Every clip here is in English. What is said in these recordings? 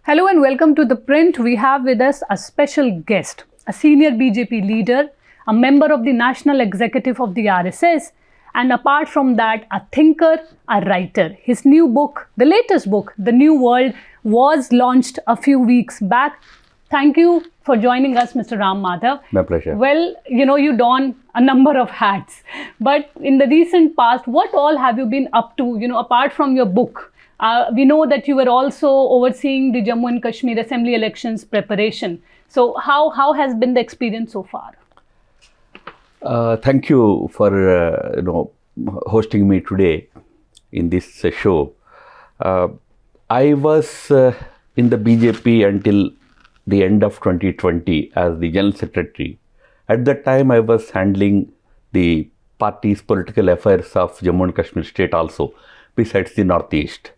Hello and welcome to ThePrint. We have with us a special guest, a senior BJP leader, a member of the National Executive of the RSS, and apart from that, a thinker, a writer. His new book, the latest book, The New World, was launched a few weeks back. Thank you for joining us, Mr. Ram Madhav. My pleasure. Well, you don a number of hats, but in the recent past, what all have you been up to, apart from your book? We know that you were also overseeing the Jammu and Kashmir Assembly elections preparation. So how has been the experience so far? Thank you for hosting me today in this show. I was in the BJP until the end of 2020 as the General Secretary. At that time, I was handling the party's political affairs of Jammu and Kashmir state also, besides the Northeast.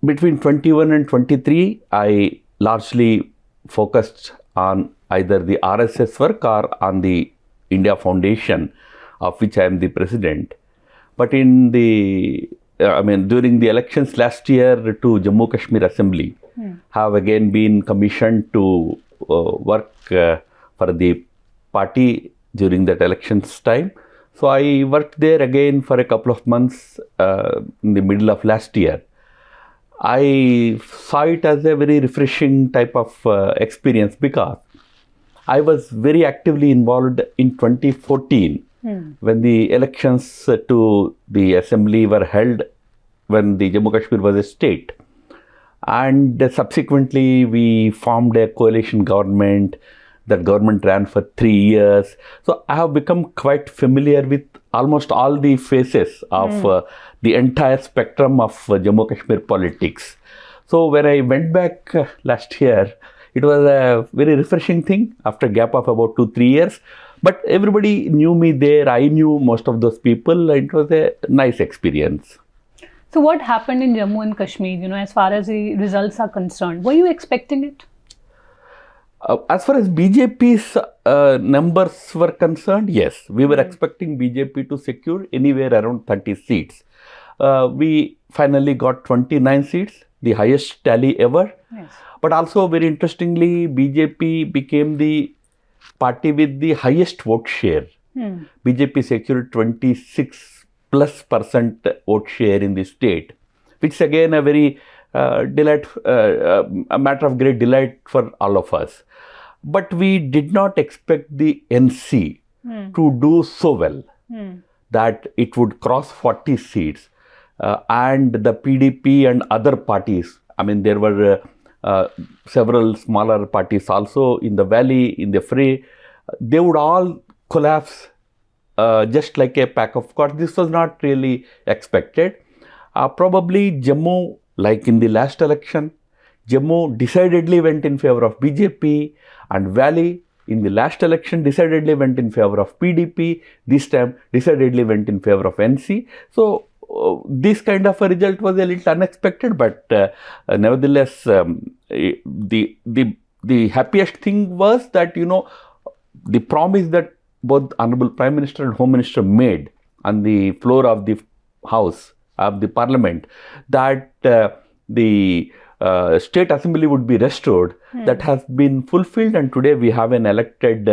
Between 21 and 23, I largely focused on either the RSS work or on the India Foundation, of which I am the president. But during the elections last year to Jammu Kashmir Assembly, have again been commissioned to work for the party during that elections time. So I worked there again for a couple of months in the middle of last year. I saw it as a very refreshing type of experience because I was very actively involved in 2014 when the elections to the assembly were held when the Jammu Kashmir was a state. And subsequently we formed a coalition government. That government ran for 3 years. So I have become quite familiar with almost all the phases of the entire spectrum of Jammu Kashmir politics. So when I went back last year, it was a very refreshing thing after a gap of about 2-3 years. But everybody knew me there. I knew most of those people. It was a nice experience. So what happened in Jammu and Kashmir, as far as the results are concerned? Were you expecting it? As far as BJP's numbers were concerned, yes, we were expecting BJP to secure anywhere around 30 seats. We finally got 29 seats, the highest tally ever. Yes. But also very interestingly, BJP became the party with the highest vote share. BJP secured 26+% vote share in the state, which is again a very a matter of great delight for all of us. But we did not expect the NC to do so well that it would cross 40 seats. And the PDP and other parties, there were several smaller parties also in the valley, in the fray, they would all collapse just like a pack of cards. This was not really expected. Probably Jammu, like in the last election, Jammu decidedly went in favor of BJP, and Valley in the last election decidedly went in favor of PDP. This time decidedly went in favor of NC. So this kind of a result was a little unexpected, but nevertheless, the happiest thing was that the promise that both Honorable Prime Minister and Home Minister made on the floor of the House of the Parliament, that the State Assembly would be restored, that has been fulfilled, and today we have an elected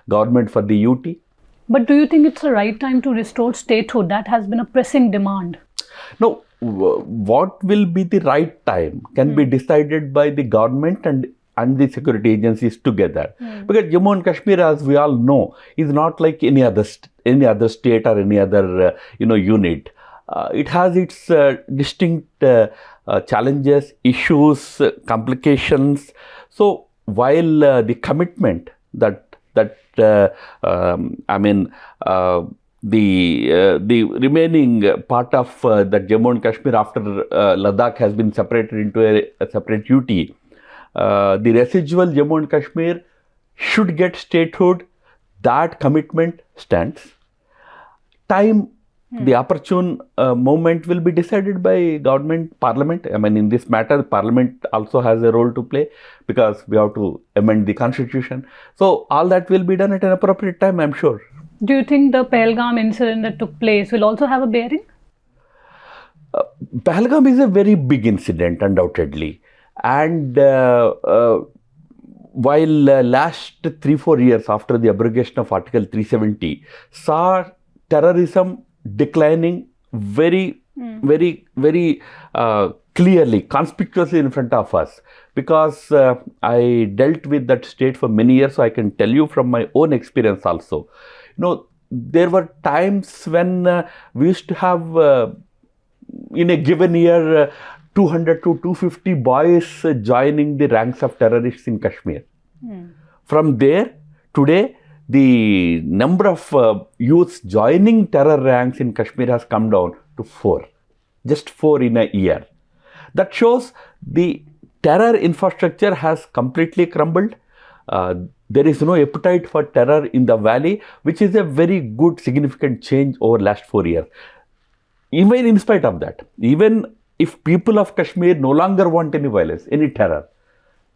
government for the UT. But do you think it's the right time to restore statehood? That has been a pressing demand. No, what will be the right time can be decided by the government and the security agencies together. Because Jammu and Kashmir, as we all know, is not like any other state or any other unit. It has its distinct challenges, issues, complications. So while the commitment the remaining part of the Jammu and Kashmir after Ladakh has been separated into a separate UT, the residual Jammu and Kashmir should get statehood. That commitment stands. Time, the opportune moment will be decided by government, parliament. In this matter, parliament also has a role to play because we have to amend the constitution. So all that will be done at an appropriate time, I'm sure. Do you think the Pahalgam incident that took place will also have a bearing? Pahalgam is a very big incident, undoubtedly. And while last 3-4 years after the abrogation of Article 370 saw terrorism declining very clearly, conspicuously in front of us, because I dealt with that state for many years, so I can tell you from my own experience also. There were times when we used to have in a given year 200 to 250 boys joining the ranks of terrorists in Kashmir. From there, today, the number of youths joining terror ranks in Kashmir has come down to 4. Just 4 in a year. That shows the terror infrastructure has completely crumbled. There is no appetite for terror in the valley, which is a very good, significant change over last 4 years. Even in spite of that, even if people of Kashmir no longer want any violence, any terror,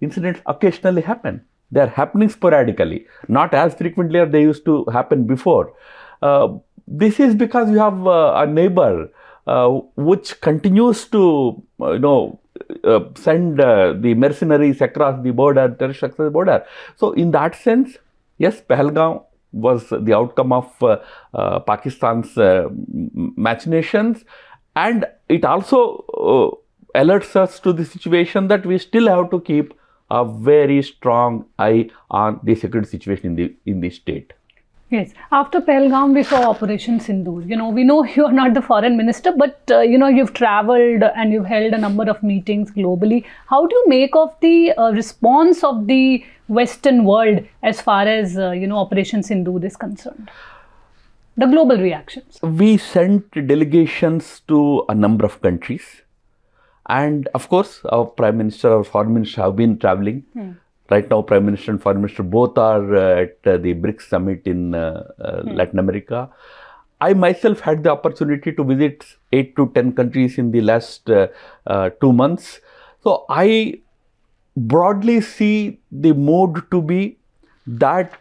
incidents occasionally happen. They are happening sporadically, not as frequently as they used to happen before. This is because you have a neighbor which continues to, send the mercenaries across the border, terrorists across the border. So, in that sense, yes, Pahalgam was the outcome of Pakistan's machinations, and it also alerts us to the situation that we still have to keep a very strong eye on the security situation in the state. Yes. After Pahalgam, we saw Operation Sindoor. We know you are not the foreign minister, but you've traveled and you've held a number of meetings globally. How do you make of the response of the Western world as far as Operation Sindoor is concerned? The global reactions. We sent delegations to a number of countries, and of course, our Prime Minister, our Foreign Minister have been traveling. Right now, Prime Minister and Foreign Minister both are at the BRICS summit in Latin America. I myself had the opportunity to visit 8 to 10 countries in the last 2 months. So I broadly see the mood to be that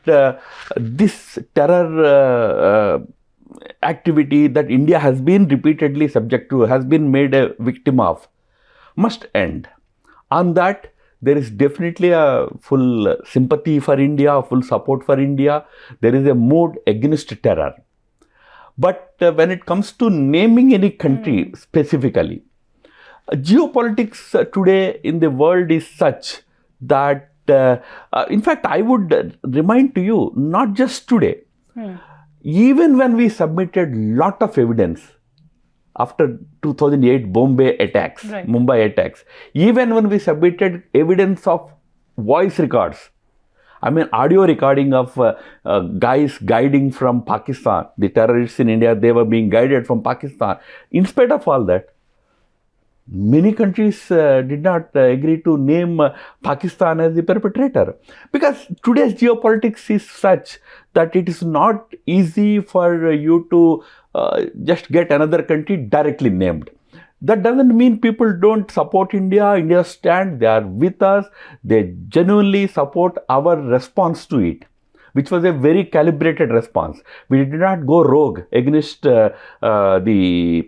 this terror activity that India has been repeatedly subject to, has been made a victim of, must end. On that, there is definitely a full sympathy for India, full support for India. There is a mood against terror. But when it comes to naming any country specifically, geopolitics today in the world is such that, in fact, I would remind to you, not just today, even when we submitted lot of evidence after 2008 Bombay attacks, Mumbai attacks, even when we submitted evidence of voice records, audio recording of guys guiding from Pakistan, the terrorists in India, they were being guided from Pakistan. In spite of all that, many countries did not agree to name Pakistan as the perpetrator, because today's geopolitics is such that it is not easy for you to just get another country directly named. That doesn't mean people don't support India. India stand, they are with us, they genuinely support our response to it, which was a very calibrated response. We did not go rogue against the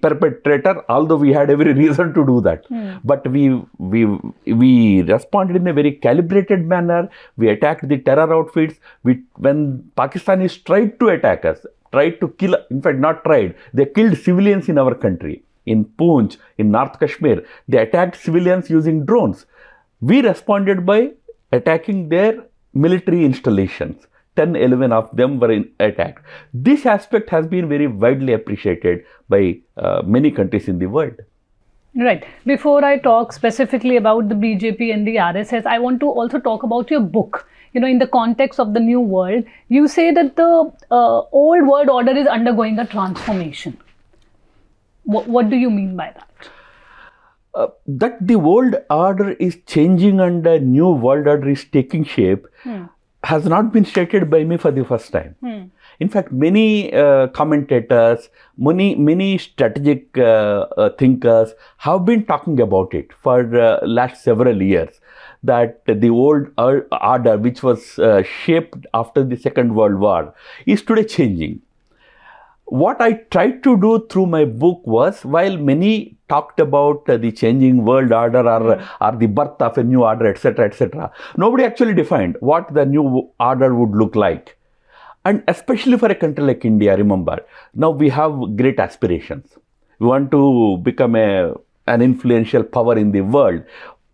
perpetrator, although we had every reason to do that. But we responded in a very calibrated manner. We attacked the terror outfits. When Pakistanis tried to attack us, tried to kill, in fact not tried, they killed civilians in our country. In Poonch, in North Kashmir, they attacked civilians using drones. We responded by attacking their military installations. 10, 11 of them were attacked. This aspect has been very widely appreciated by many countries in the world. Right. Before I talk specifically about the BJP and the RSS, I want to also talk about your book. In the context of the new world, you say that the old world order is undergoing a transformation. What do you mean by that? That the world order is changing and a new world order is taking shape has not been stated by me for the first time. In fact, many commentators, many strategic thinkers have been talking about it for last several years, that the old order, which was shaped after the Second World War, is today changing. what I tried to do through my book was, while many talked about the changing world order or the birth of a new order, etc., nobody actually defined what the new order would look like. And especially for a country like India, remember, now we have great aspirations. We want to become an influential power in the world.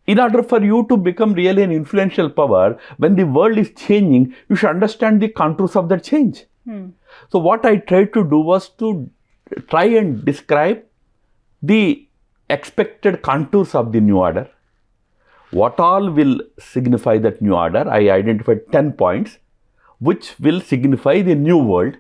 In order for you to become really an influential power, when the world is changing, you should understand the contours of that change. So what I tried to do was to try and describe the expected contours of the new order. What all will signify that new order? I identified 10 points which will signify the new world.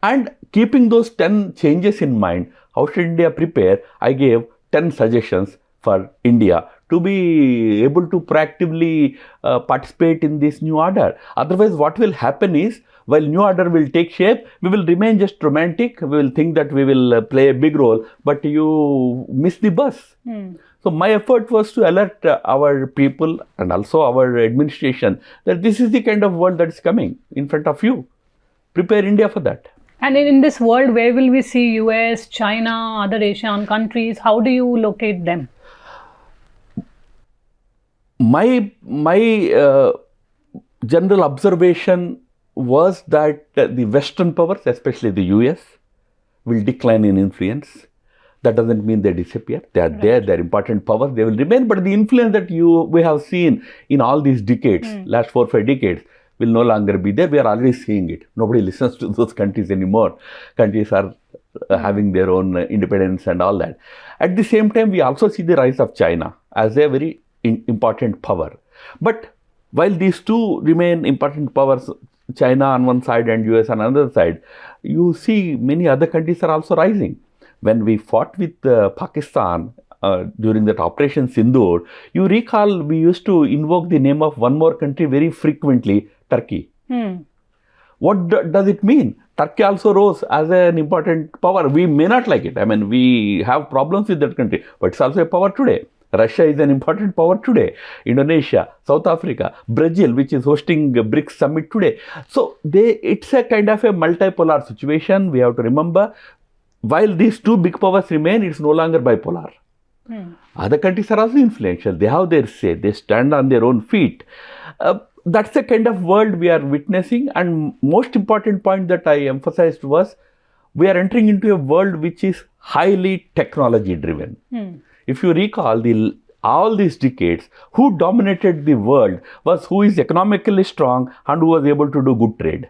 And keeping those 10 changes in mind, how should India prepare? I gave 10 suggestions for India to be able to proactively participate in this new order. Otherwise, what will happen is, while new order will take shape, we will remain just romantic. We will think that we will play a big role, but you miss the bus. So my effort was to alert our people and also our administration that this is the kind of world that is coming in front of you. Prepare India for that. And in this world, where will we see US, China, other Asian countries? How do you locate them? My general observation was that the Western powers, especially the US, will decline in influence. That doesn't mean they disappear. They are there, they're important powers, they will remain. But the influence that we have seen in all these decades, last 4 or 5 decades, will no longer be there. We are already seeing it. Nobody listens to those countries anymore. Countries are having their own independence and all that. At the same time, we also see the rise of China as a very important power. But while these two remain important powers, China on one side and US on another side, you see many other countries are also rising. When we fought with Pakistan during that Operation Sindoor, you recall we used to invoke the name of one more country very frequently, Turkey. What does it mean? Turkey also rose as an important power. We may not like it. I mean, we have problems with that country, but it's also a power today. Russia is an important power today. Indonesia, South Africa, Brazil, which is hosting BRICS summit today. So it's a kind of a multipolar situation. We have to remember, while these two big powers remain, it's no longer bipolar. Other countries are also influential. They have their say. They stand on their own feet. That's the kind of world we are witnessing. And most important point that I emphasized was, we are entering into a world which is highly technology driven. If you recall, all these decades, who dominated the world was who is economically strong and who was able to do good trade.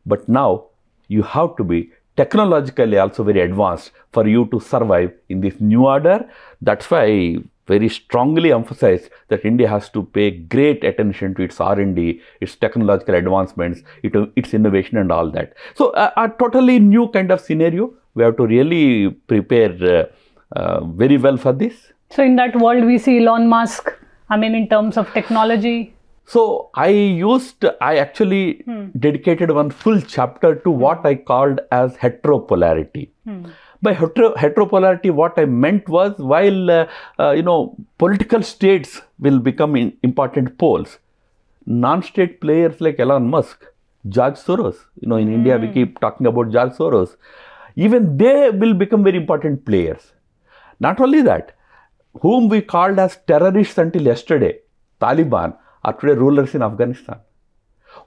But now, you have to be technologically also very advanced for you to survive in this new order. That's why I very strongly emphasize that India has to pay great attention to its R&D, its technological advancements, its innovation and all that. So a totally new kind of scenario. We have to really prepare very well for this. So in that world, we see Elon Musk, in terms of technology. So I actually dedicated one full chapter to what I called as heteropolarity. By heteropolarity, what I meant was, while political states will become important poles, non-state players like Elon Musk, George Soros, in India we keep talking about George Soros, even they will become very important players. Not only that, whom we called as terrorists until yesterday, Taliban, are today rulers in Afghanistan.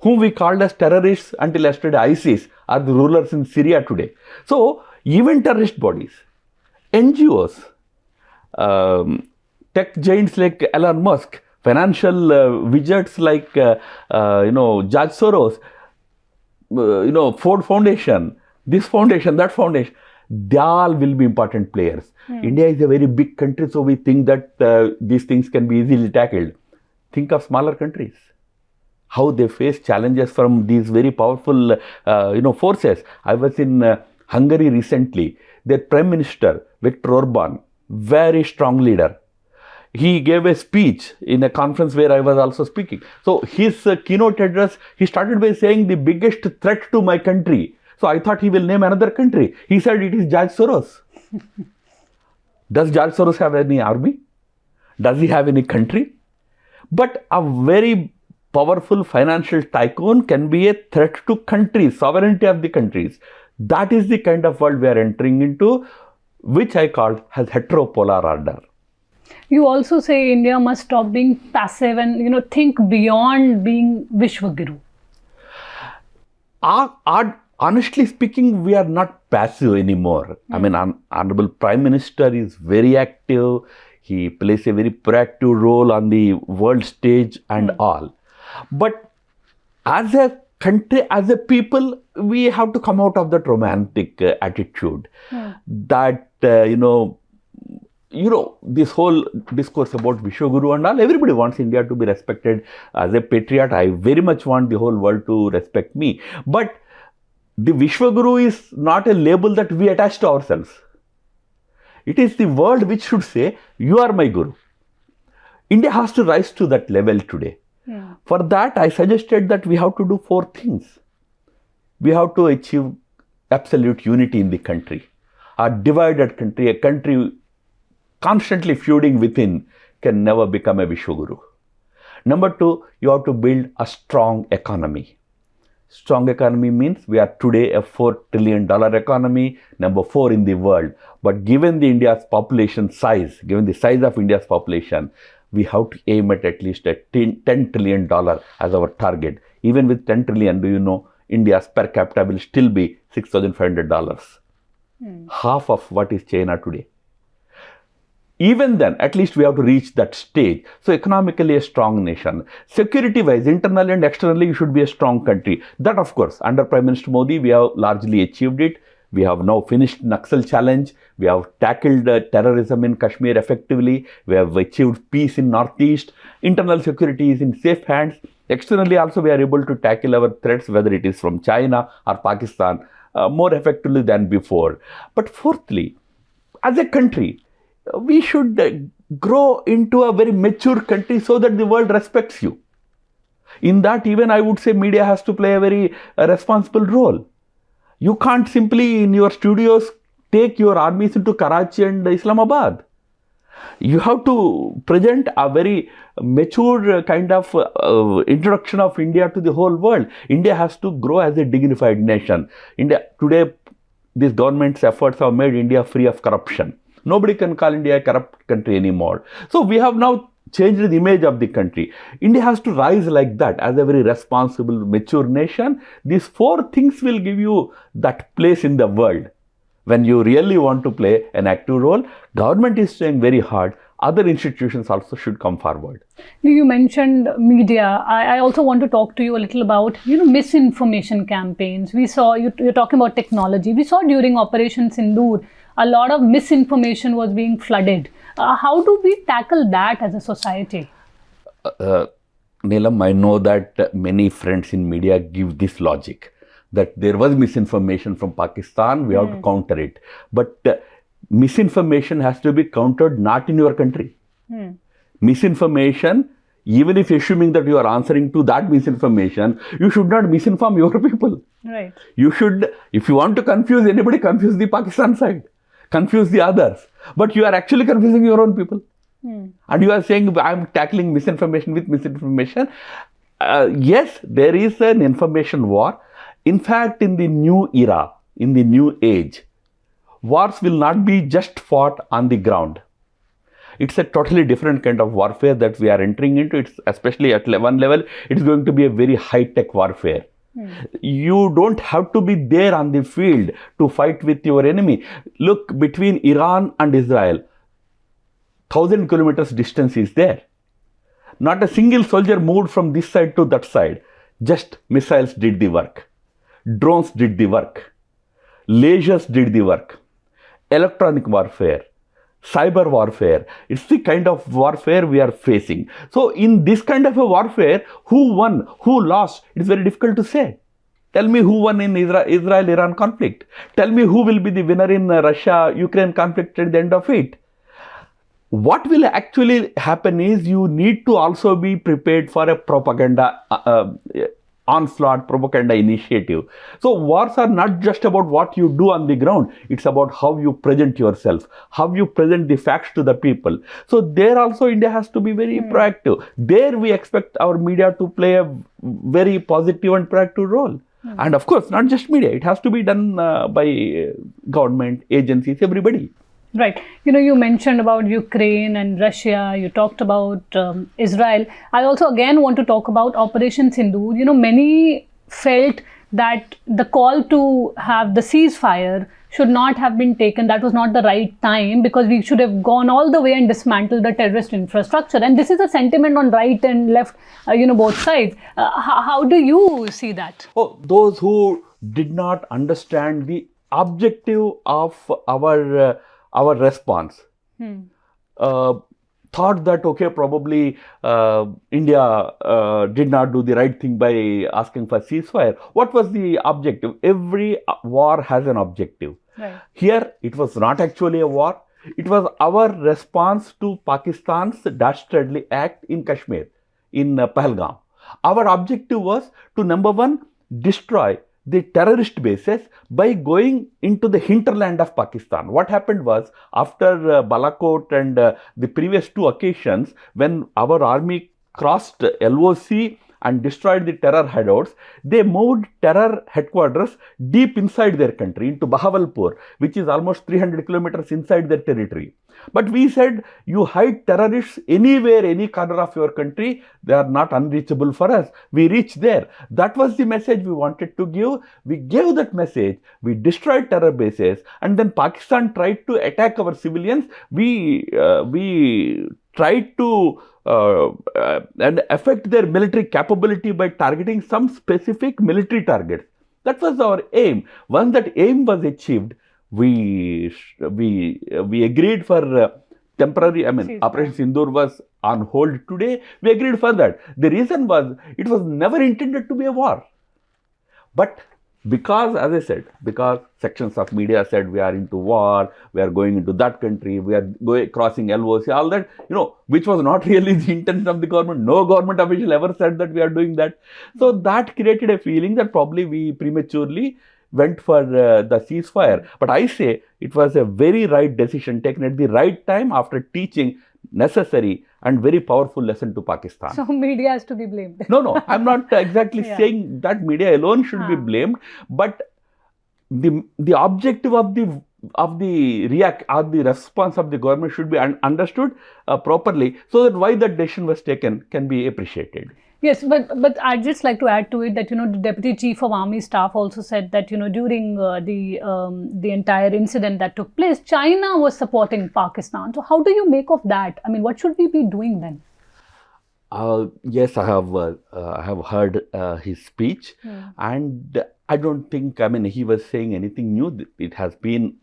Whom we called as terrorists until yesterday, ISIS, are the rulers in Syria today. So, even terrorist bodies, NGOs, tech giants like Elon Musk, financial wizards like George Soros, Ford Foundation, this foundation, that foundation, they all will be important players. India is a very big country, so we think that these things can be easily tackled. Think of smaller countries, how they face challenges from these very powerful, forces. I was in Hungary recently. Their Prime Minister, Viktor Orban, very strong leader. He gave a speech in a conference where I was also speaking. So his keynote address, he started by saying the biggest threat to my country. So I thought he will name another country. He said it is George Soros. Does George Soros have any army? Does he have any country? But a very powerful financial tycoon can be a threat to countries, sovereignty of the countries. That is the kind of world we are entering into, which I call as heteropolar order. You also say India must stop being passive and think beyond being Vishwaguru. Honestly speaking, we are not passive anymore. I mean, Honorable Prime Minister is very active. He plays a very proactive role on the world stage and all. But as a country, as a people, we have to come out of that romantic attitude that, this whole discourse about Vishwaguru and all, everybody wants India to be respected as a patriot. I very much want the whole world to respect me. But the Vishwaguru is not a label that we attach to ourselves. It is the world which should say, you are my Guru. India has to rise to that level today. For that, I suggested that we have to do 4 things. We have to achieve absolute unity in the country. A divided country, a country constantly feuding within, can never become a Vishwaguru. Number 2, you have to build a strong economy. Strong economy means we are today a $4 trillion economy, number 4 in the world. But given the India's population size, given the size of India's population, we have to aim at least a $10 trillion as our target. Even with 10 trillion, do you know, India's per capita will still be $6,500. Half of what is China today. Even then, at least we have to reach that stage. So economically a strong nation. Security-wise, internally and externally, you should be a strong country. That, of course, under Prime Minister Modi, we have largely achieved it. We have now finished Naxal challenge. We have tackled terrorism in Kashmir effectively. We have achieved peace in Northeast. Internal security is in safe hands. Externally also, we are able to tackle our threats, whether it is from China or Pakistan, more effectively than before. But fourthly, as a country, we should grow into a very mature country so that the world respects you. In that, even I would say media has to play a very responsible role. You can't simply in your studios take your armies into Karachi and Islamabad. You have to present a very mature kind of introduction of India to the whole world. India has to grow as a dignified nation. India today, this government's efforts have made India free of corruption. Nobody can call India a corrupt country anymore. So we have now changed the image of the country. India has to rise like that as a very responsible, mature nation. These 4 things will give you that place in the world. When you really want to play an active role, government is trying very hard. Other institutions also should come forward. You mentioned media. I also want to talk to you a little about, misinformation campaigns. We saw, you're talking about technology. We saw during Operation Sindoor, a lot of misinformation was being flooded. How do we tackle that as a society? Neelam, I know that many friends in media give this logic, that there was misinformation from Pakistan, we have to counter it. But misinformation has to be countered not in your country. Misinformation, even if assuming that you are answering to that misinformation, you should not misinform your people. Right. You should, if you want to confuse anybody, confuse the Pakistan side. Confuse the others. But you are actually confusing your own people. And you are saying, I'm tackling misinformation with misinformation. Yes, there is an information war. In fact, in the new era, in the new age, wars will not be just fought on the ground. It's a totally different kind of warfare that we are entering into. It's especially at one level, it's going to be a very high-tech warfare. You don't have to be there on the field to fight with your enemy. Look, between Iran and Israel, 1,000 kilometers distance is there. Not a single soldier moved from this side to that side. Just missiles did the work. Drones did the work. Lasers did the work. Electronic warfare. Cyber warfare. It's the kind of warfare we are facing. So in this kind of a warfare, who won, who lost, it's very difficult to say. Tell me who won in Israel-Iran conflict. Tell me who will be the winner in Russia-Ukraine conflict at the end of it. What will actually happen is you need to also be prepared for a propaganda onslaught, propaganda initiative. So wars are not just about what you do on the ground. It's about how you present yourself, how you present the facts to the people. So there also India has to be very proactive. There we expect our media to play a very positive and proactive role. And of course, not just media. It has to be done by government, agencies, everybody. Right. You mentioned about Ukraine and Russia. You talked about Israel. I also again want to talk about Operation Sindoor. Many felt that the call to have the ceasefire should not have been taken. That was not the right time, because we should have gone all the way and dismantled the terrorist infrastructure. And this is a sentiment on right and left, both sides. How do you see that? Oh, those who did not understand the objective of our response thought that, okay, probably India did not do the right thing by asking for ceasefire. What was the objective? Every war has an objective. Right. Here, it was not actually a war. It was our response to Pakistan's dastardly act in Kashmir, in Pahalgam. Our objective was to, number one, destroy the terrorist bases by going into the hinterland of Pakistan. What happened was, after Balakot and the previous two occasions, when our army crossed LOC and destroyed the terror hideouts, they moved terror headquarters deep inside their country, into Bahawalpur, which is almost 300 kilometers inside their territory. But we said, you hide terrorists anywhere, any corner of your country, they are not unreachable for us. We reach there. That was the message we wanted to give. We gave that message. We destroyed terror bases, and then Pakistan tried to attack our civilians. We tried to and affect their military capability by targeting some specific military targets. That was our aim. Once that aim was achieved, we agreed for temporary, Operation Sindoor was on hold today. We agreed for that. The reason was, it was never intended to be a war. But because, as I said, because sections of media said we are into war, we are going into that country, we are crossing LOC, all that, which was not really the intention of the government. No government official ever said that we are doing that. So that created a feeling that probably we prematurely went for the ceasefire. But I say it was a very right decision taken at the right time, after teaching necessary and very powerful lesson to Pakistan. So media has to be blamed. No, I'm not exactly saying that media alone should be blamed, but the objective of the response of the government should be understood properly, so that why that decision was taken can be appreciated. Yes, but I'd just like to add to it that, the Deputy Chief of Army Staff also said that, during the entire incident that took place, China was supporting Pakistan. So how do you make of that? What should we be doing then? Yes, I have heard his speech, and I don't think, he was saying anything new. It has been,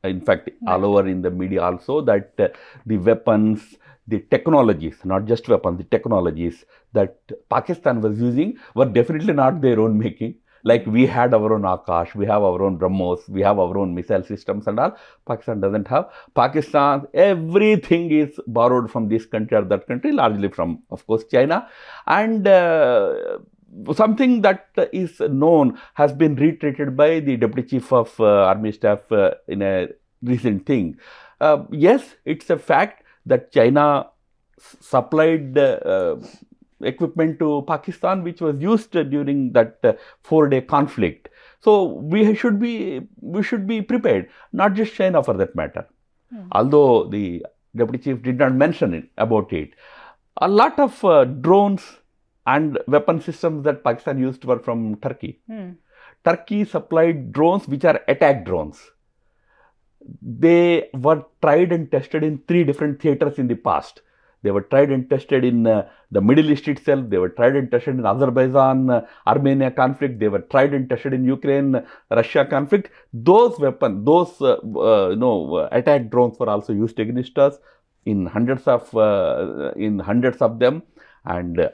in fact, all over in the media also, that the weapons, the technologies, not just weapons, the technologies that Pakistan was using were definitely not their own making. Like, we had our own Akash, we have our own BrahMos, we have our own missile systems and all. Pakistan doesn't have. Pakistan, everything is borrowed from this country or that country, largely from, of course, China. And something that is known has been reiterated by the Deputy Chief of Army Staff in a recent thing. Yes, it's a fact that China supplied equipment to Pakistan, which was used during that 4-day conflict. So we should be prepared, not just China for that matter. Although the Deputy Chief did not mention about it. A lot of drones and weapon systems that Pakistan used were from Turkey. Turkey supplied drones which are attack drones. They were tried and tested in 3 different theaters in the past. They were tried and tested in the Middle East itself. They were tried and tested in Azerbaijan, Armenia conflict. They were tried and tested in Ukraine, Russia conflict. Those weapons, attack drones were also used against us in hundreds of them, and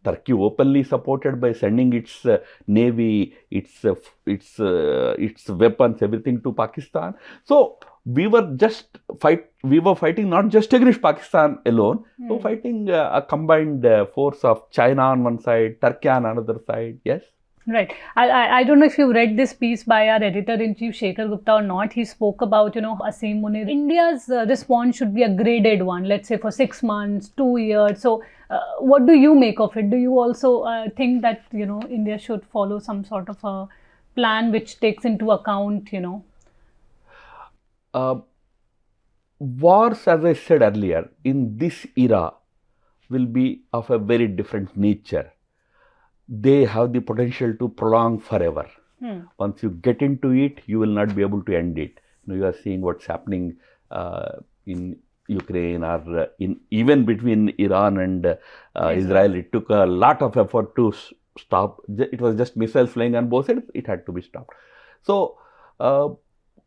Turkey openly supported by sending its navy, its weapons, everything to Pakistan. So we were fighting not just against Pakistan alone, we were fighting a combined force of China on one side, Turkey on another side, yes. Right. I don't know if you read this piece by our editor-in-chief Shekhar Gupta or not. He spoke about, Asim Munir. India's response should be a graded one, let's say for 6 months, 2 years. So what do you make of it? Do you also think that, India should follow some sort of a plan which takes into account, Wars, as I said earlier, in this era will be of a very different nature. They have the potential to prolong forever. Once you get into it, you will not be able to end it. You are seeing what's happening in Ukraine or even between Iran and Israel. It took a lot of effort to stop. It was just missiles flying on both sides. It had to be stopped. So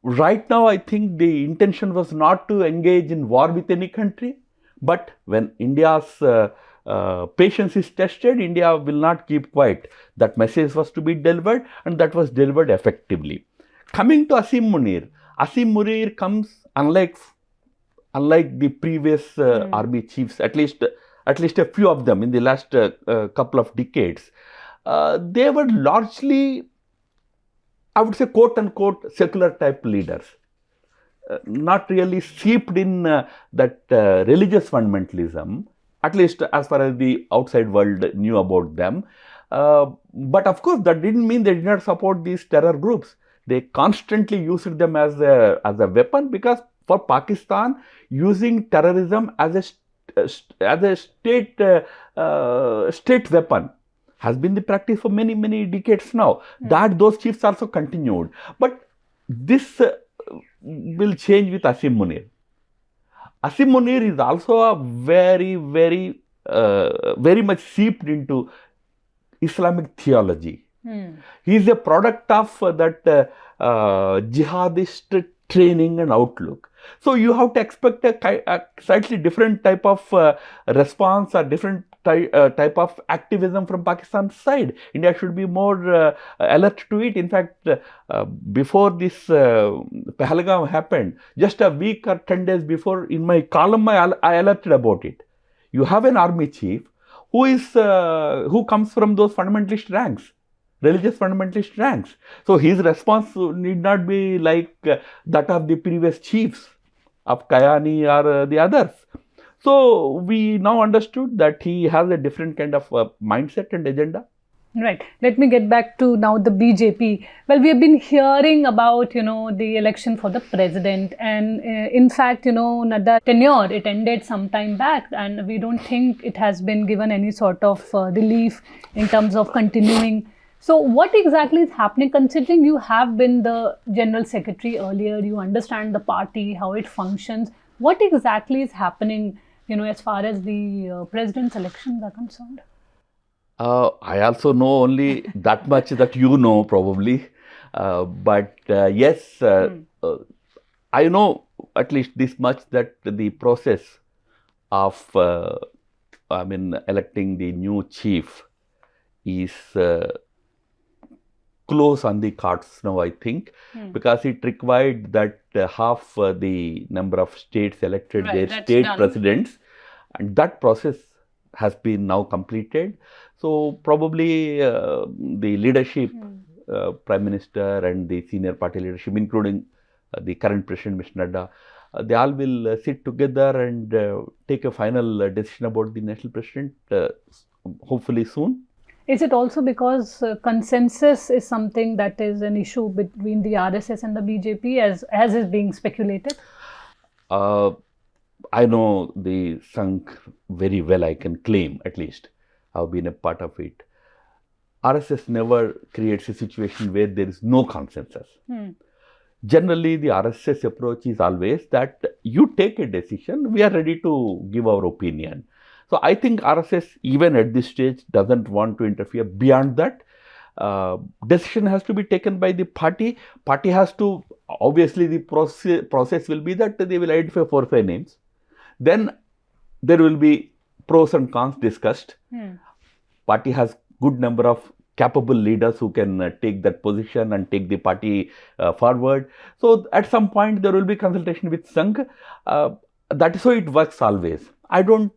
right now, I think the intention was not to engage in war with any country. But when India's patience is tested, India will not keep quiet. That message was to be delivered, and that was delivered effectively. Coming to Asim Munir comes unlike the previous army chiefs, at least a few of them in the last couple of decades. They were largely, I would say, quote unquote, secular type leaders. Not really steeped in that religious fundamentalism, at least as far as the outside world knew about them. But of course, that didn't mean they did not support these terror groups. They constantly used them as a weapon, because for Pakistan, using terrorism as a state weapon has been the practice for many, many decades now. Those chiefs also continued. But this will change with Asim Munir. Asim Munir is also a very, very, very much seeped into Islamic theology. He is a product of that jihadist training and outlook. So you have to expect a slightly different type of response or different type of activism from Pakistan's side. India should be more alert to it. In fact, before this Pahalgam happened, just a week or 10 days before, in my column, I alerted about it. You have an army chief who comes from those fundamentalist ranks, religious fundamentalist ranks. So his response need not be like that of the previous chiefs of Kayani or the others. So we now understood that he has a different kind of mindset and agenda. Right. Let me get back to now the BJP. Well, we have been hearing about, the election for the president. And in fact, Nadda's tenure, it ended some time back. And we don't think it has been given any sort of relief in terms of continuing. So what exactly is happening, considering you have been the general secretary earlier, you understand the party, how it functions. What exactly is happening, as far as the president's elections are concerned? I also know only that much that you know, probably. But yes, I know at least this much, that the process of electing the new chief is close on the cards now, I think, because it required that half the number of states elected their state presidents, and that process has been now completed. So probably the leadership, Prime Minister and the senior party leadership, including the current President, Mr. Nadda, they all will sit together and take a final decision about the national president, hopefully soon. Is it also because consensus is something that is an issue between the RSS and the BJP, as is being speculated? I know the Sangh very well, I can claim, at least. I've been a part of it. RSS never creates a situation where there is no consensus. Generally, the RSS approach is always that you take a decision, we are ready to give our opinion. So I think RSS, even at this stage, doesn't want to interfere beyond that. Decision has to be taken by the party. Party has to, obviously the process will be that they will identify 4 or 5 names. Then there will be pros and cons discussed. Party has good number of capable leaders who can take that position and take the party forward. So at some point there will be consultation with Sangh. That is how it works always. I don't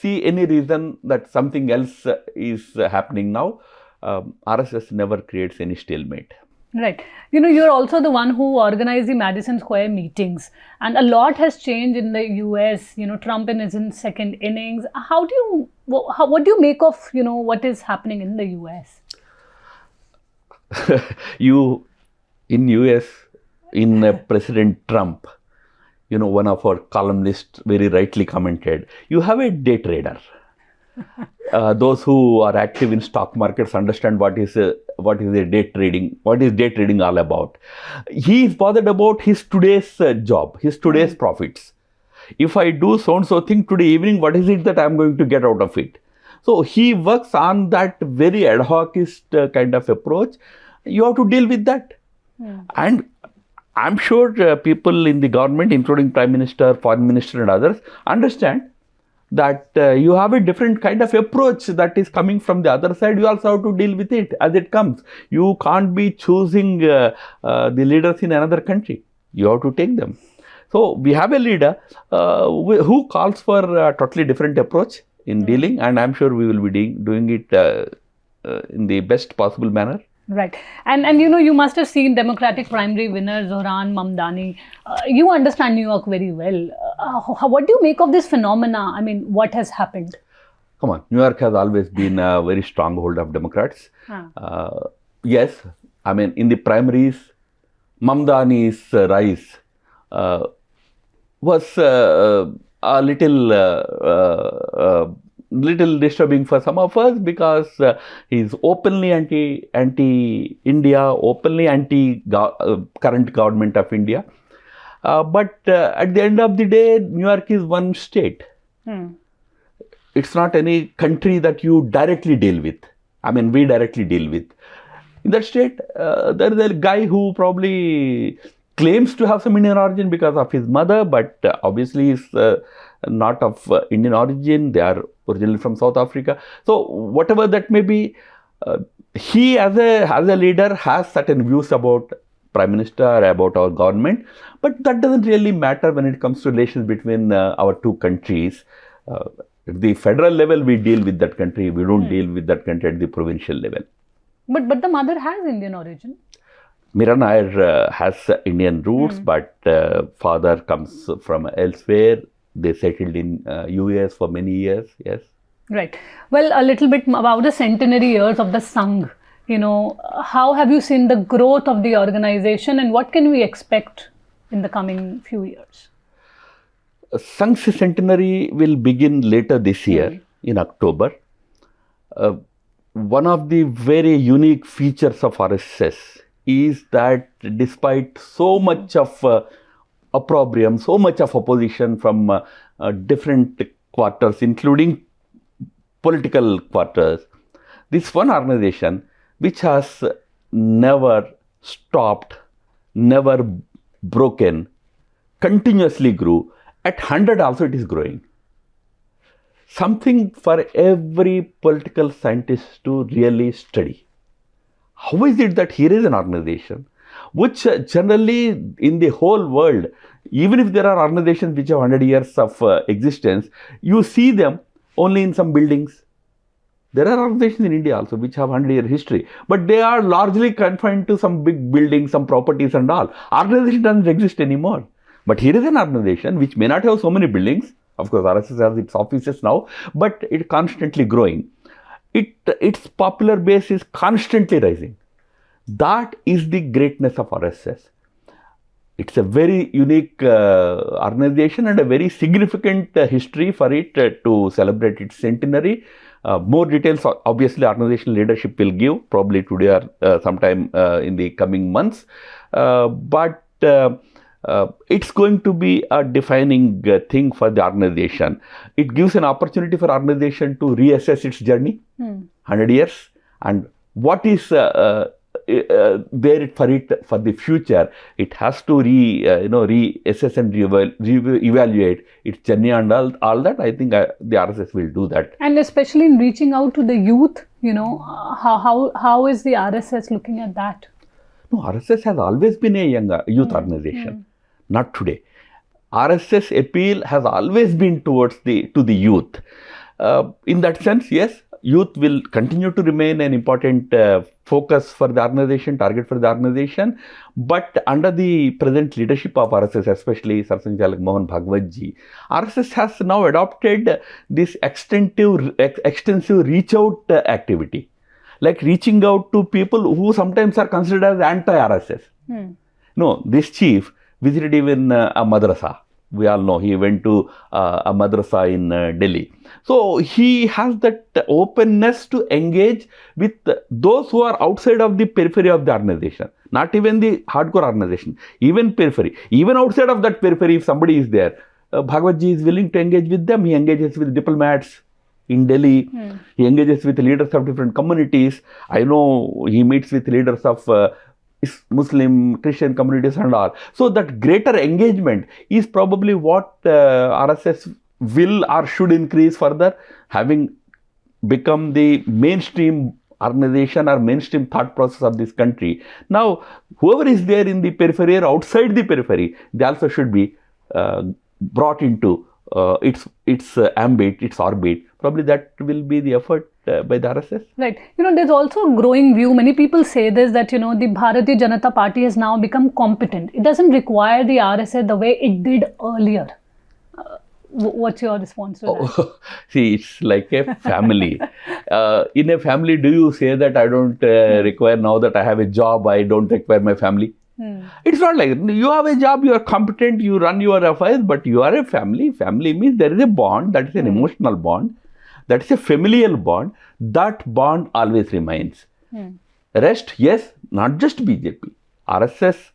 see any reason that something else is happening now. RSS never creates any stalemate. Right. You're also the one who organized the Madison Square meetings, and a lot has changed in the US. Trump is in second innings. What do you make of, what is happening in the US? In US, in President Trump, one of our columnists very rightly commented, you have a day trader. Those who are active in stock markets understand what is a day trading. What is day trading all about? He is bothered about his today's job, his today's profits. If I do so and so thing today evening, what is it that I am going to get out of it? So he works on that very ad hocist kind of approach. You have to deal with that. And I'm sure people in the government, including Prime Minister, Foreign Minister and others, understand that you have a different kind of approach that is coming from the other side. You also have to deal with it as it comes. You can't be choosing the leaders in another country. You have to take them. So we have a leader who calls for a totally different approach in dealing, and I'm sure we will be doing it in the best possible manner. Right. And you must have seen Democratic primary winner Zohran Mamdani. You understand New York very well. What do you make of this phenomena? I mean, what has happened? Come on. New York has always been a very stronghold of Democrats. Yes. I mean, in the primaries, Mamdani's rise was a little disturbing for some of us, because he's openly anti-India, openly anti-current government of India. But at the end of the day, New York is one state. It's not any country that you directly deal with. I mean, we directly deal with. In that state, there is a guy who probably claims to have some Indian origin because of his mother, but obviously is not of Indian origin. They are originally from South Africa. So whatever that may be, he as a leader has certain views about Prime Minister, about our government, but that doesn't really matter when it comes to relations between our two countries. At the federal level, we deal with that country. We don't deal with that country at the provincial level. But the mother has Indian origin. Mira Nair has Indian roots, but father comes from elsewhere. They settled in US for many years, yes. Right. Well, a little bit about the centenary years of the Sangh. How have you seen the growth of the organization, and what can we expect in the coming few years? Sangh's centenary will begin later this year in October. One of the very unique features of RSS is that despite so much of opprobrium, so much of opposition from different quarters, including political quarters, this one organization which has never stopped, never broken, continuously grew. At 100 also it is growing. Something for every political scientist to really study. How is it that here is an organization which generally in the whole world, even if there are organizations which have 100 years of existence, you see them only in some buildings. There are organizations in India also which have 100-year history, but they are largely confined to some big buildings, some properties and all. Organization doesn't exist anymore. But here is an organization which may not have so many buildings. Of course, RSS has its offices now, but it is constantly growing. Its popular base is constantly rising. That is the greatness of RSS. It's a very unique organization and a very significant history for it to celebrate its centenary. More details, obviously, organizational leadership will give, probably today or sometime in the coming months. But it's going to be a defining thing for the organization. It gives an opportunity for organization to reassess its journey, 100 years, and what is there for the future. It has to reassess and evaluate its journey and all that. I think the RSS will do that. And especially in reaching out to the youth, how is the RSS looking at that? No, RSS has always been a young youth organization, not today. RSS appeal has always been to the youth. In that sense, yes, youth will continue to remain an important focus for the organization, target for the organization. But under the present leadership of RSS, especially Sarsang Chalak Mohan Bhagwat ji, RSS has now adopted this extensive reach out activity, like reaching out to people who sometimes are considered as anti-RSS. No, this chief visited even a madrasa. We all know he went to a madrasa in Delhi. So he has that openness to engage with those who are outside of the periphery of the organization, not even the hardcore organization, even periphery. Even outside of that periphery, if somebody is there, Bhagwat ji is willing to engage with them. He engages with diplomats in Delhi. He engages with leaders of different communities. I know he meets with leaders of Muslim, Christian communities and all. So that greater engagement is probably what RSS will or should increase further, having become the mainstream organization or mainstream thought process of this country. Now, whoever is there in the periphery or outside the periphery, they also should be brought into its ambit, its orbit. Probably that will be the effort by the RSS. Right. There's also a growing view. Many people say this, that, the Bharatiya Janata Party has now become competent. It doesn't require the RSS the way it did earlier. What's your response to that? See, it's like a family. In a family, do you say that I don't require, now that I have a job, I don't require my family? It's not like that. You have a job, you are competent, you run your affairs, but you are a family. Family means there is a bond, that is an emotional bond, that is a familial bond. That bond always remains. Rest, yes, not just BJP. RSS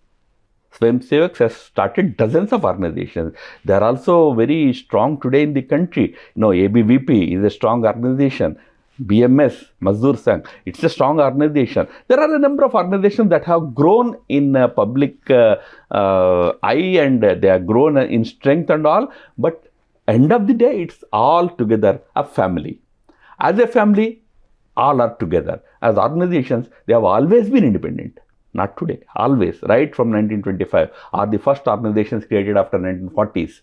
Swayamsevaks has started dozens of organizations. They are also very strong today in the country. ABVP is a strong organization. BMS, Mazdoor Sangh, it's a strong organization. There are a number of organizations that have grown in public eye, and they have grown in strength and all. But end of the day, it's all together a family. As a family, all are together. As organizations, they have always been independent. Not today, always, right from 1925, are the first organizations created after 1940s.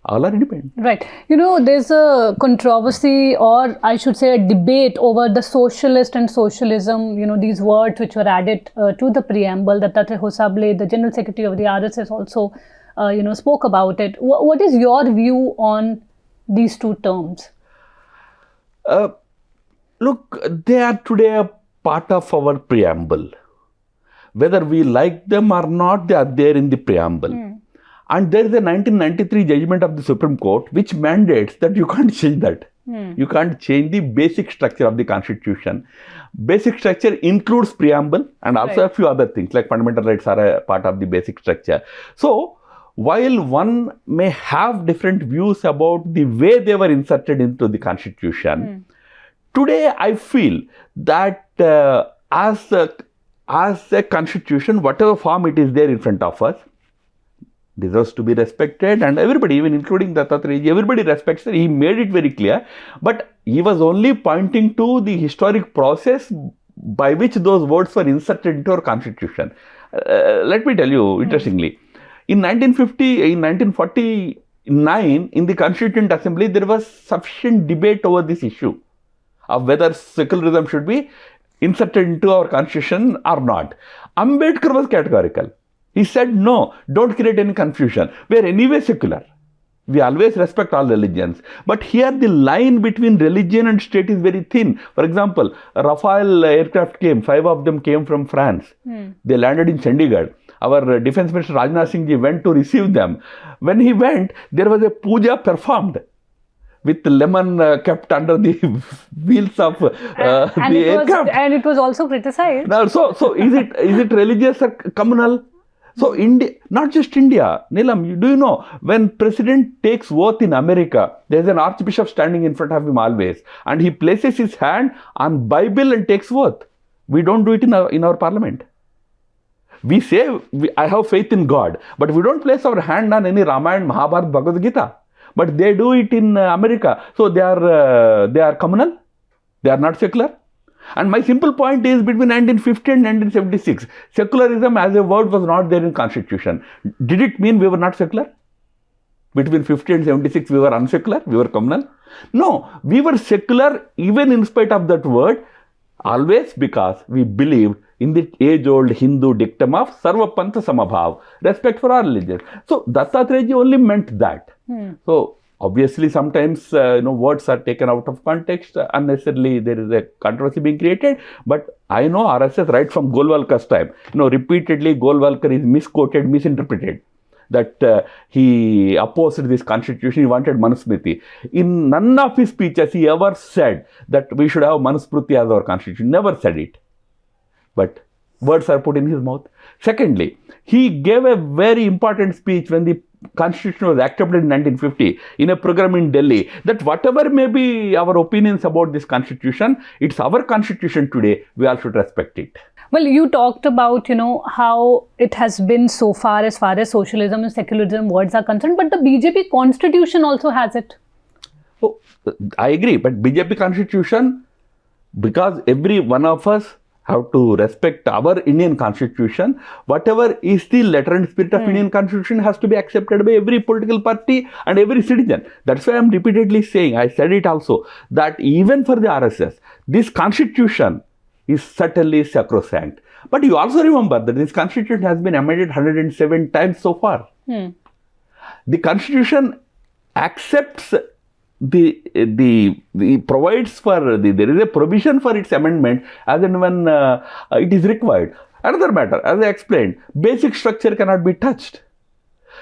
All are independent. Right. There's a controversy, or I should say a debate over the socialist and socialism, these words which were added to the preamble. That Dattare Hosable, the General Secretary of the RSS, also, spoke about it. What is your view on these two terms? Look, they are today a part of our preamble. Whether we like them or not, they are there in the preamble. And there is a 1993 judgment of the Supreme Court which mandates that you can't change that. You can't change the basic structure of the Constitution. Basic structure includes preamble and also a few other things like fundamental rights are a part of the basic structure. So, while one may have different views about the way they were inserted into the Constitution, today I feel that as a Constitution, whatever form it is there in front of us, deserves to be respected, and everybody, even including Dattatreya, everybody respects it. He made it very clear, but he was only pointing to the historic process by which those words were inserted into our Constitution. Let me tell you, interestingly, in 1949, in the Constituent Assembly, there was sufficient debate over this issue of whether secularism should be inserted into our Constitution or not. Ambedkar was categorical. He said, no, don't create any confusion. We are anyway secular. We always respect all religions. But here the line between religion and state is very thin. For example, Rafale aircraft came, 5 of them came from France. They landed in Chandigarh. Our Defense Minister Rajnath Singh ji went to receive them. When he went, there was a puja performed with lemon kept under the wheels of the aircraft. And it was also criticized. Now, so is it religious or communal? So India, not just India, Neelam, do you know, when President takes oath in America, there's an archbishop standing in front of him always, and he places his hand on Bible and takes oath. We don't do it in our parliament. We say, I have faith in God, but we don't place our hand on any Ramayana, Mahabharata, Bhagavad Gita. But they do it in America. So they are communal. They are not secular. And my simple point is, between 1950 and 1976, secularism as a word was not there in Constitution. Did it mean we were not secular? Between 50 and 76, we were unsecular, we were communal? No, we were secular even in spite of that word, always because we believed in the age-old Hindu dictum of Sarva Pantha Samabhav, respect for all religions. So Dattatreya only meant that. So obviously sometimes words are taken out of context, unnecessarily there is a controversy being created. But I know RSS right from Golwalkar's time. Repeatedly Golwalkar is misquoted, misinterpreted. That he opposed this constitution, he wanted Manusmriti. In none of his speeches he ever said that we should have Manusmriti as our constitution. Never said it. But words are put in his mouth. Secondly, he gave a very important speech when the constitution was accepted in 1950 in a program in Delhi, that whatever may be our opinions about this constitution, it's our constitution today, we all should respect it. Well, you talked about, how it has been so far as socialism and secularism words are concerned, but the BJP constitution also has it. Oh, I agree, but BJP constitution, because every one of us have to respect our Indian constitution, whatever is the letter and spirit of Indian constitution has to be accepted by every political party and every citizen. That's why I'm repeatedly saying, I said it also, that even for the RSS, this constitution is certainly sacrosanct. But you also remember that this constitution has been amended 107 times so far. The constitution accepts the provides for there is a provision for its amendment as and when it is required. Another matter, as I explained, basic structure cannot be touched.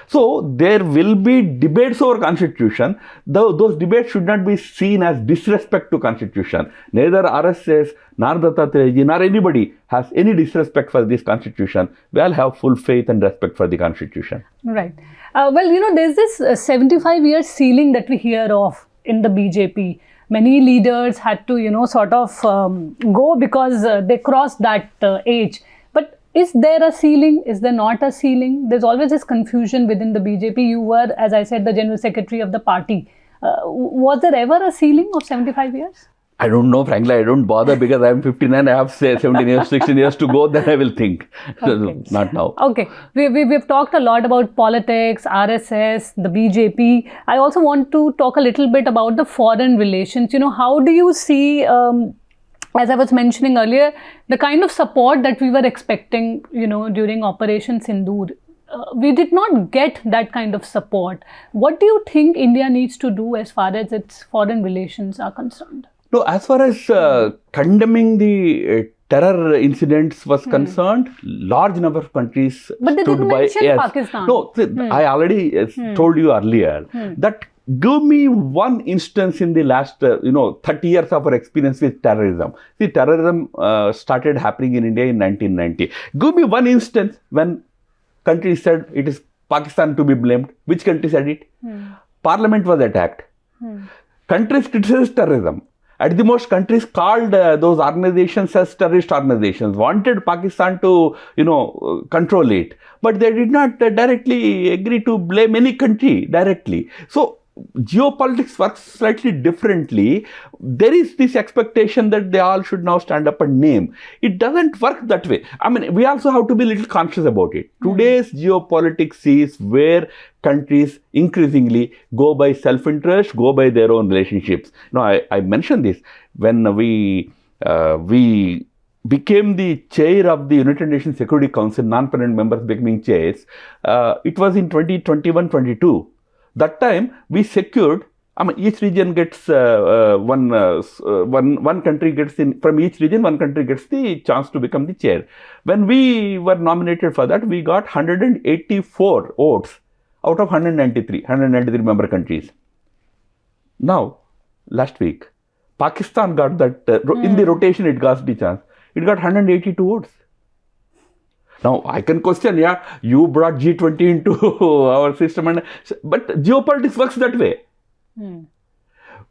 So there will be debates over constitution. Those debates should not be seen as disrespect to constitution. Neither RSS nor Dattatreya nor anybody has any disrespect for this constitution. We all have full faith and respect for the constitution. Right. Well, there's this 75-year ceiling that we hear of in the BJP. Many leaders had to, sort of go because they crossed that age. But is there a ceiling? Is there not a ceiling? There's always this confusion within the BJP. You were, as I said, the general secretary of the party. Was there ever a ceiling of 75 years? I don't know, frankly, I don't bother because I'm 59, I have 17 years, 16 years to go, then I will think. Okay. Not now. Okay. We've talked a lot about politics, RSS, the BJP. I also want to talk a little bit about the foreign relations. How do you see, as I was mentioning earlier, the kind of support that we were expecting, during Operation Sindoor? We did not get that kind of support. What do you think India needs to do as far as its foreign relations are concerned? No, as far as condemning the terror incidents was concerned, large number of countries but they stood didn't by. Mention Pakistan. No, I already told you earlier that give me one instance in the last 30 years of our experience with terrorism. See, terrorism started happening in India in 1990. Give me one instance when countries said it is Pakistan to be blamed. Which country said it? Parliament was attacked. Countries criticized terrorism. At the most, countries called those organizations as terrorist organizations, wanted Pakistan to, control it. But they did not directly agree to blame any country directly. So, geopolitics works slightly differently. There is this expectation that they all should now stand up and name. It doesn't work that way. I mean, we also have to be a little conscious about it. Today's geopolitics is where countries increasingly go by self-interest, go by their own relationships. I mentioned this when we became the chair of the United Nations Security Council, non-permanent members becoming chairs. It was in 2021-22. That time we secured, each region gets one country gets from each region, one country gets the chance to become the chair. When we were nominated for that, we got 184 votes out of 193 member countries. Now, last week, Pakistan got that, in the rotation it got the chance. It got 182 votes. Now, I can question, you brought G20 into our system, but geopolitics works that way.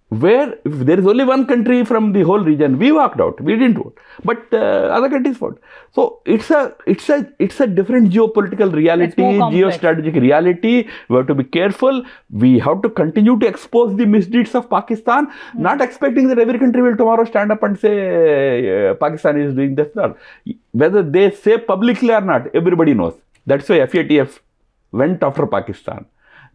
where if there is only one country from the whole region, we walked out. We didn't vote, but other countries voted. So it's a different geopolitical reality, geostrategic reality. We have to be careful. We have to continue to expose the misdeeds of Pakistan, not expecting that every country will tomorrow stand up and say Pakistan is doing this. Not whether they say publicly or not, everybody knows. That's why FATF went after Pakistan.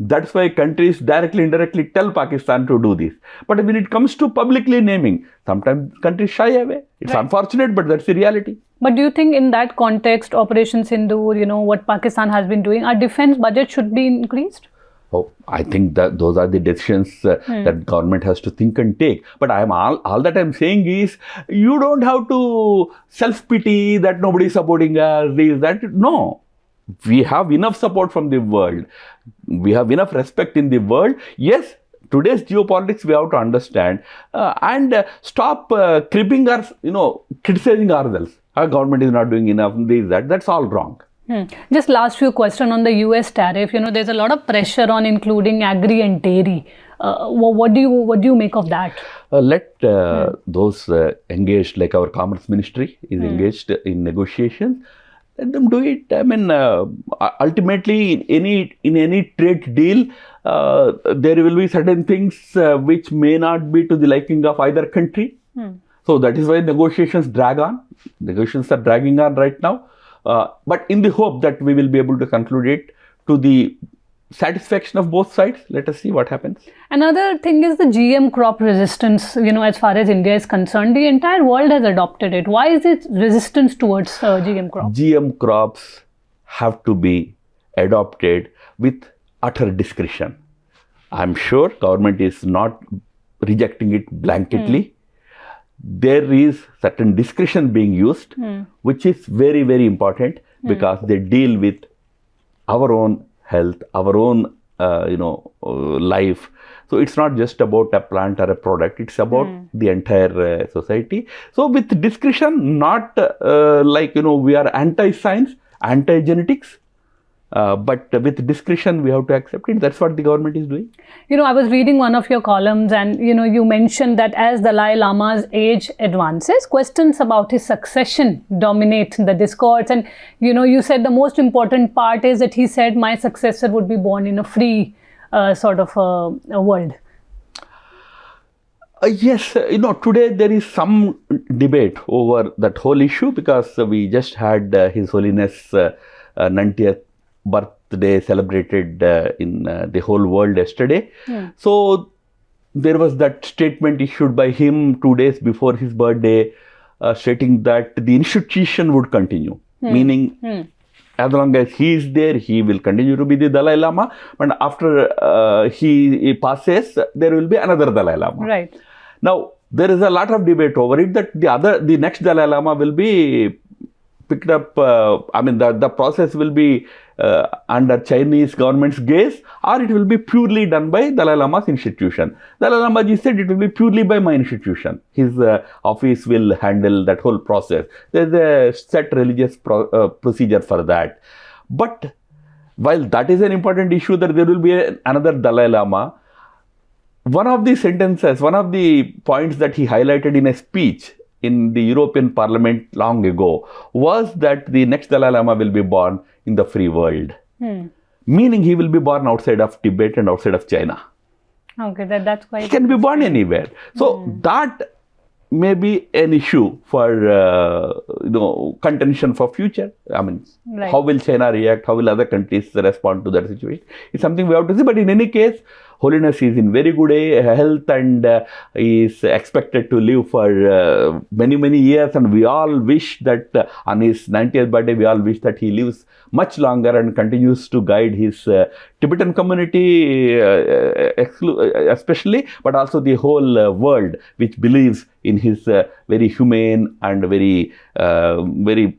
That's why countries directly, indirectly tell Pakistan to do this. But when it comes to publicly naming, sometimes countries shy away. It's unfortunate, but that's the reality. But do you think in that context, Operation Sindoor, what Pakistan has been doing, our defense budget should be increased? Oh, I think that those are the decisions that government has to think and take. But all that I'm saying is, you don't have to self-pity that nobody is supporting us, this, that. No. We have enough support from the world. We have enough respect in the world. Yes, today's geopolitics we have to understand and stop cribbing our, criticizing ourselves. Our government is not doing enough, this, that. That's all wrong. Just last few questions on the US tariff. There's a lot of pressure on including agri and dairy. What do you make of that? Let those engaged, like our Commerce Ministry is engaged in negotiations. Let them do it. I mean, ultimately, in any trade deal, there will be certain things which may not be to the liking of either country. So that is why negotiations drag on. Negotiations are dragging on right now. But in the hope that we will be able to conclude it to the satisfaction of both sides. Let us see what happens. Another thing is the GM crop resistance, as far as India is concerned. The entire world has adopted it. Why is it resistance towards GM crops? GM crops have to be adopted with utter discretion. I'm sure government is not rejecting it blanketly. There is certain discretion being used, which is very, very important because they deal with our own health, our own, life. So it's not just about a plant or a product. It's about the entire society. So with discretion, not we are anti-science, anti-genetics. But with discretion, we have to accept it. That's what the government is doing. I was reading one of your columns and, you mentioned that as Dalai Lama's age advances, questions about his succession dominate the discourse. And, you said the most important part is that he said my successor would be born in a free sort of a world. Yes, today there is some debate over that whole issue because we just had His Holiness 90th birthday celebrated in the whole world yesterday. So there was that statement issued by him 2 days before his birthday stating that the institution would continue, meaning as long as he is there, he will continue to be the Dalai Lama, and after he passes, there will be another Dalai Lama. Right. Now, there is a lot of debate over it that the next Dalai Lama will be picked up, the process will be under Chinese government's gaze, or it will be purely done by Dalai Lama's institution. Dalai Lama ji said it will be purely by my institution. His office will handle that whole process. There's a set religious procedure for that. But while that is an important issue that there will be another Dalai Lama, one of the sentences, one of the points that he highlighted in a speech in the European Parliament long ago was that the next Dalai Lama will be born in the free world. Meaning he will be born outside of Tibet and outside of China. Okay, that's quite... He can be born anywhere. So that may be an issue for, contention for future. How will China react? How will other countries respond to that situation? It's something we have to see. But in any case, Holiness is in very good health and is expected to live for many, many years. And we all wish that on his 90th birthday, we all wish that he lives much longer and continues to guide his Tibetan community especially, but also the whole world, which believes in his very humane and very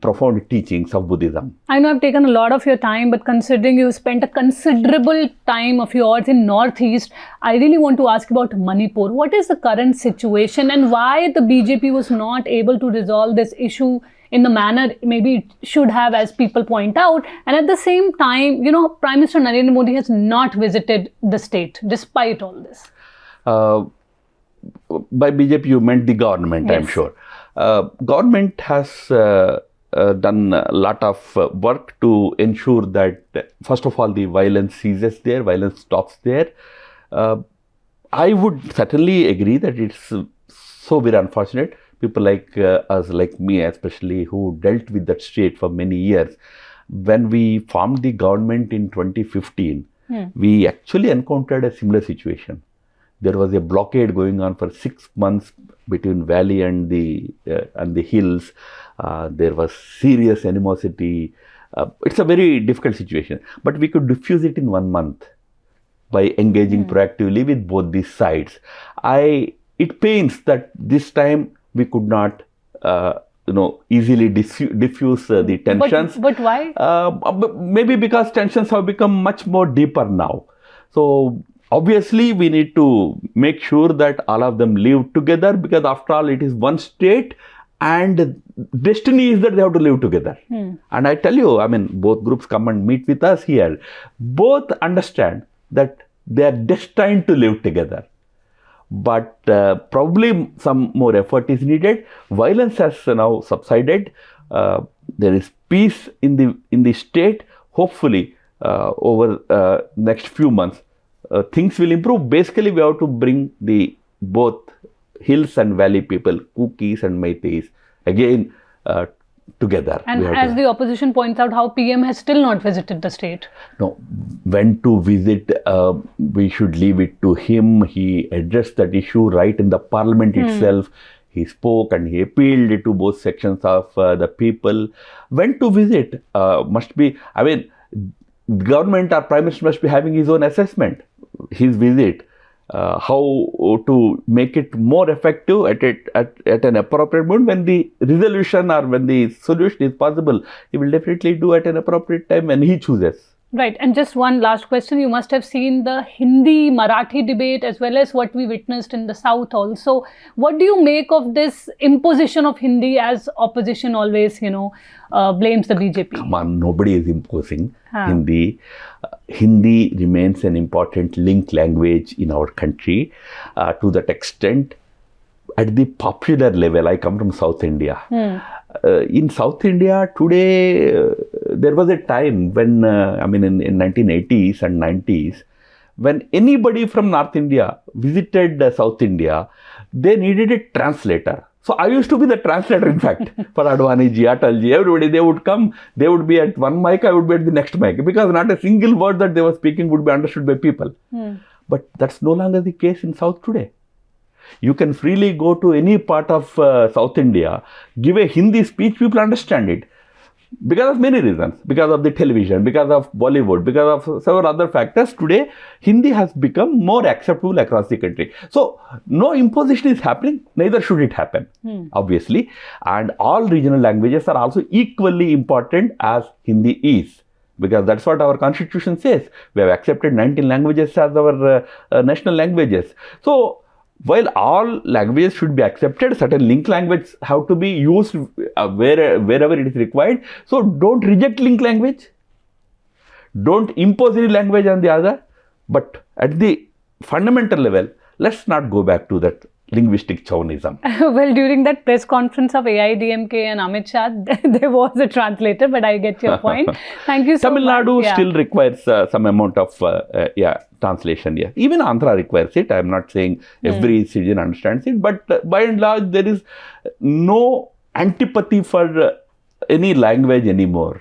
profound teachings of Buddhism. I know I've taken a lot of your time, but considering you spent a considerable time of yours in Northeast, I really want to ask about Manipur. What is the current situation and why the BJP was not able to resolve this issue in the manner maybe it should have, as people point out? And at the same time, Prime Minister Narendra Modi has not visited the state despite all this. by BJP you meant the government, Yes. I'm sure. Government has done a lot of work to ensure that, first of all, the violence ceases there, violence stops there. I would certainly agree that it's so very unfortunate. People like us, like me especially, who dealt with that state for many years. When we formed the government in 2015, we actually encountered a similar situation. There was a blockade going on for 6 months between valley and the hills. There was serious animosity. It's a very difficult situation, but we could diffuse it in 1 month by engaging proactively with both these sides. It pains that this time we could not, easily diffuse the tensions. But why? Maybe because tensions have become much more deeper now. So obviously, we need to make sure that all of them live together, because after all, it is one state and destiny is that they have to live together. And I tell you, both groups come and meet with us here. Both understand that they are destined to live together. But probably some more effort is needed. Violence has now subsided. There is peace in the state. Hopefully, over next few months, things will improve. Basically, we have to bring the both hills and valley people, Kukis and Meiteis, again together. And as the opposition points out, how PM has still not visited the state. No, when to visit, we should leave it to him. He addressed that issue right in the parliament itself. He spoke and he appealed to both sections of the people. When to visit must be, government or Prime Minister must be having his own assessment, his visit, how to make it more effective at an appropriate moment. When the resolution or when the solution is possible, he will definitely do at an appropriate time when he chooses. Right. And just one last question. You must have seen the Hindi-Marathi debate as well as what we witnessed in the South also. What do you make of this imposition of Hindi, as opposition always, blames the BJP? Come on, nobody is imposing Hindi. Hindi remains an important link language in our country to that extent. At the popular level, I come from South India. In South India today, there was a time when, in 1980s and 90s, when anybody from North India visited South India, they needed a translator. So I used to be the translator, in fact, for Advani ji, Atal ji, everybody. They would come, they would be at one mic, I would be at the next mic, because not a single word that they were speaking would be understood by people. But that's no longer the case in South today. You can freely go to any part of South India, give a Hindi speech, people understand it. Because of many reasons, because of the television, because of Bollywood, because of several other factors, today Hindi has become more acceptable across the country. So no imposition is happening, neither should it happen, obviously. And all regional languages are also equally important as Hindi is, because that's what our constitution says. We have accepted 19 languages as our national languages. So while all languages should be accepted, certain link languages have to be used wherever it is required. So don't reject link language. Don't impose any language on the other. But at the fundamental level, let's not go back to that linguistic chauvinism. Well, during that press conference of AIDMK and Amit Shah, there was a translator, but I get your point. Thank you so Tamil much. Nadu still requires some amount of translation. Yeah, even Andhra requires it. I am not saying every citizen understands it, but by and large, there is no antipathy for any language anymore.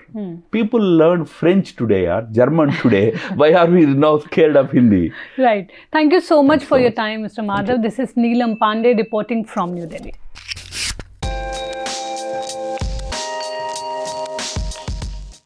People learn French today or German today. Why are we now scared of Hindi? Right. Thank you so much for your time, Mr. Madhav. This is Neelam Pandey reporting from New Delhi.